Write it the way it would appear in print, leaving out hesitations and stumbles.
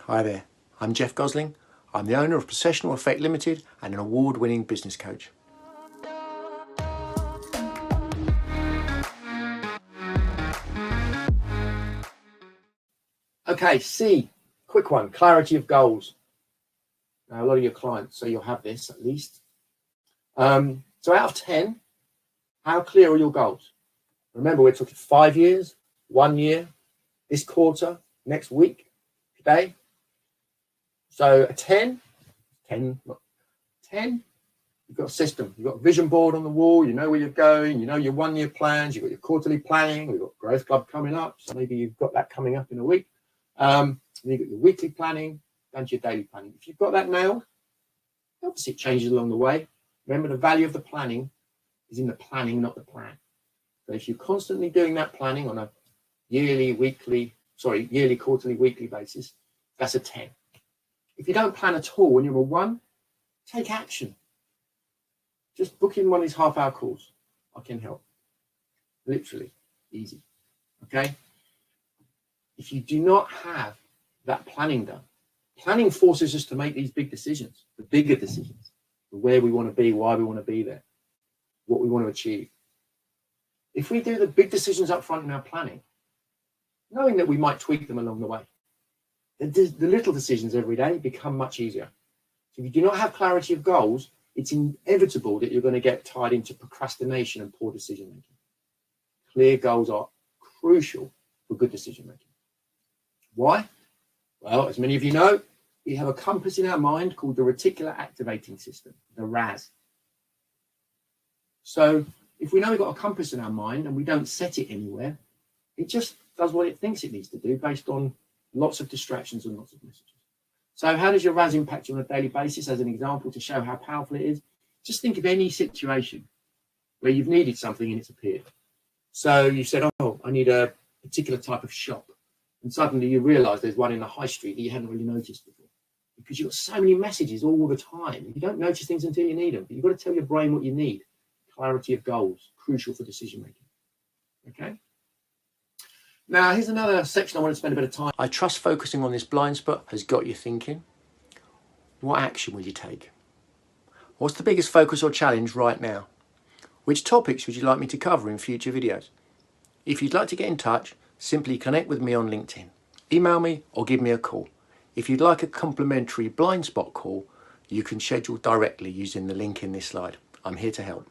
Hi there, I'm Jeff Gosling. I'm the owner of Precessional Effect Limited and an award-winning business coach. Okay, C, quick one, clarity of goals. Now, a lot of your clients, so you'll have this at least. So out of 10, how clear are your goals? Remember, we're talking 5 years, 1 year, this quarter, next week, today. So a 10, you've got a system, you've got a vision board on the wall, you know where you're going, you know your 1 year plans, you've got your quarterly planning, we've got Growth Club coming up, so maybe you've got that coming up in a week. Then you've got your weekly planning, down to your daily planning. If you've got that nailed, obviously it changes along the way. Remember, the value of the planning is in the planning, not the plan. So if you're constantly doing that planning on a yearly, quarterly, weekly basis, that's a 10. If you don't plan at all and you're a 1, take action. Just book in one of these half-hour calls. I can help. Literally, easy. Okay? If you do not have that planning done, planning forces us to make these big decisions, the bigger decisions, where we want to be, why we want to be there, what we want to achieve. If we do the big decisions up front in our planning, knowing that we might tweak them along the way, the little decisions every day become much easier. So if you do not have clarity of goals, it's inevitable that you're going to get tied into procrastination and poor decision making. Clear goals are crucial for good decision making. Why? Well, as many of you know, we have a compass in our mind called the reticular activating system, the RAS. So if we know we've got a compass in our mind and we don't set it anywhere, it just does what it thinks it needs to do based on lots of distractions and lots of messages. So how does your RAS impact you on a daily basis? As an example, to show how powerful it is, just think of any situation where you've needed something and it's appeared. So you said, oh, I need a particular type of shop. And suddenly you realize there's one in the high street that you hadn't really noticed before. Because you've got so many messages all the time. You don't notice things until you need them. But you've got to tell your brain what you need. Clarity of goals, crucial for decision making. Okay? Now, here's another section I want to spend a bit of time. I trust focusing on this blind spot has got you thinking. What action will you take? What's the biggest focus or challenge right now? Which topics would you like me to cover in future videos? If you'd like to get in touch, simply connect with me on LinkedIn. Email me or give me a call. If you'd like a complimentary blind spot call, you can schedule directly using the link in this slide. I'm here to help.